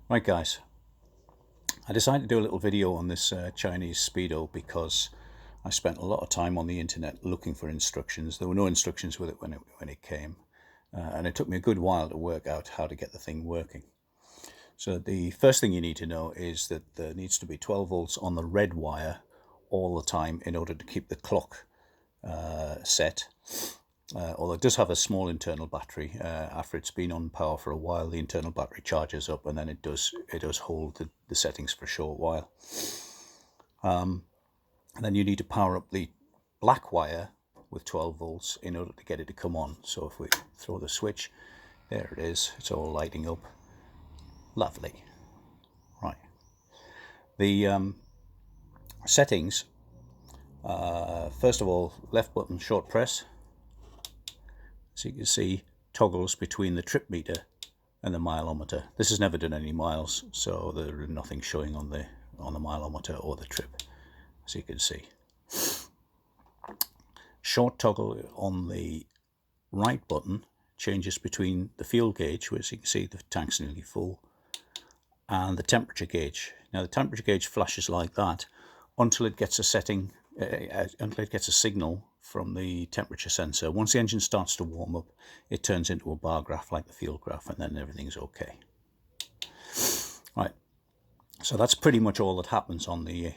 Right guys, I decided to do a little video on this Chinese Speedo because I spent a lot of time on the internet looking for instructions. There were no instructions with it when it came, and it took me a good while to work out how to get the thing working. So the first thing you need to know is that there needs to be 12 volts on the red wire all the time in order to keep the clock set. Although it does have a small internal battery. After it's been on power for a while, the internal battery charges up, and then it does hold the settings for a short while. And then you need to power up the black wire with 12 volts in order to get it to come on. So if we throw the switch, there it is. It's all lighting up. Lovely. Right. The settings. First of all, left button short press. So you can see toggles between the trip meter and the mileometer. This has never done any miles, so there is nothing showing on the mileometer or the trip, as you can see. Short toggle on the right button changes between the fuel gauge, which you can see the tank's nearly full, and the temperature gauge. Now the temperature gauge flashes like that until it gets a setting, until it gets a signal from the temperature sensor. Once the engine starts to warm up, it turns into a bar graph like the fuel graph, and then everything's okay. Right, so that's pretty much all that happens on the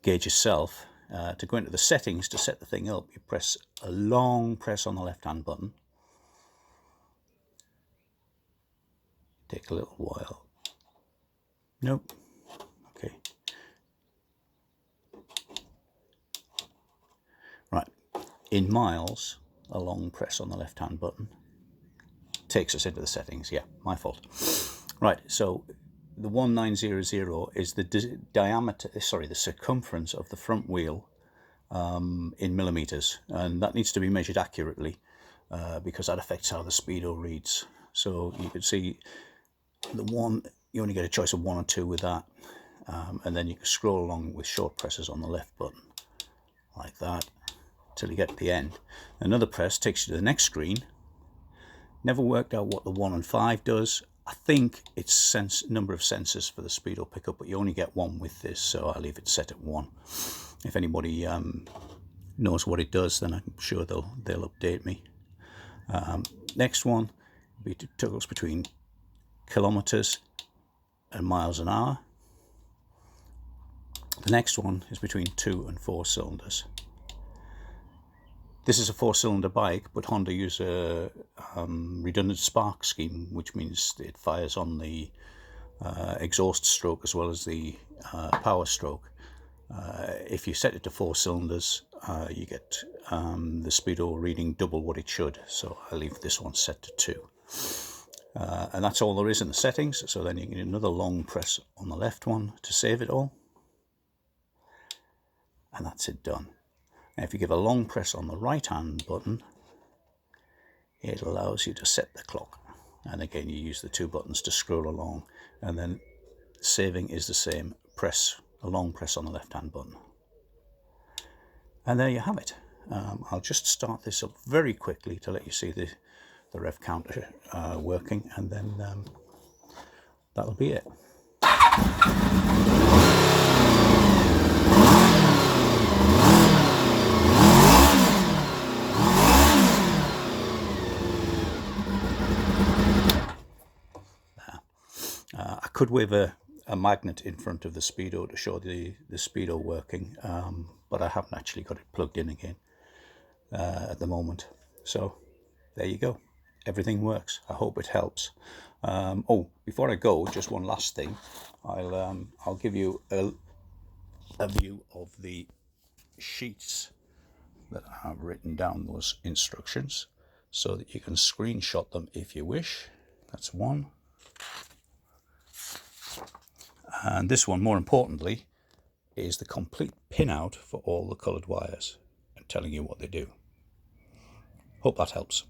gauge itself. To go into the settings to set the thing up, you press a long press on the left hand button. Take a little while. Nope. Okay. Right. In miles, a long press on the left hand button takes us into the settings. Yeah, my fault. Right, so the 1900 is the diameter, sorry, the circumference of the front wheel in millimeters, and that needs to be measured accurately because that affects how the Speedo reads. So you can see the one, you only get a choice of 1 or 2 with that, and then you can scroll along with short presses on the left button like that till you get to the end. Another press takes you to the next screen. Never worked out what the 1 and 5 does. I think it's number of sensors for the Speedo pickup, but you only get 1 with this, so I'll leave it set at 1. If anybody knows what it does, then I'm sure they'll update me. Next one will be toggles between kilometers and miles an hour. The next one is between 2 and 4 cylinders. This is a 4-cylinder bike, but Honda use a redundant spark scheme, which means it fires on the exhaust stroke as well as the power stroke. If you set it to 4 cylinders, you get the Speedo reading double what it should. So I leave this one set to 2. And that's all there is in the settings. So then you get another long press on the left one to save it all. And that's it done. Now if you give a long press on the right hand button, it allows you to set the clock. And again, you use the 2 buttons to scroll along. And then saving is the same. Press a long press on the left hand button. And there you have it. I'll just start this up very quickly to let you see the rev counter working, and then that'll be it. I could wave a magnet in front of the Speedo to show the Speedo working, but I haven't actually got it plugged in again at the moment. So there you go. Everything works. I hope it helps. Oh, before I go, just one last thing. I'll give you a view of the sheets that I have written down those instructions, so that you can screenshot them if you wish. That's one. And this one, more importantly, is the complete pinout for all the coloured wires and telling you what they do. Hope that helps.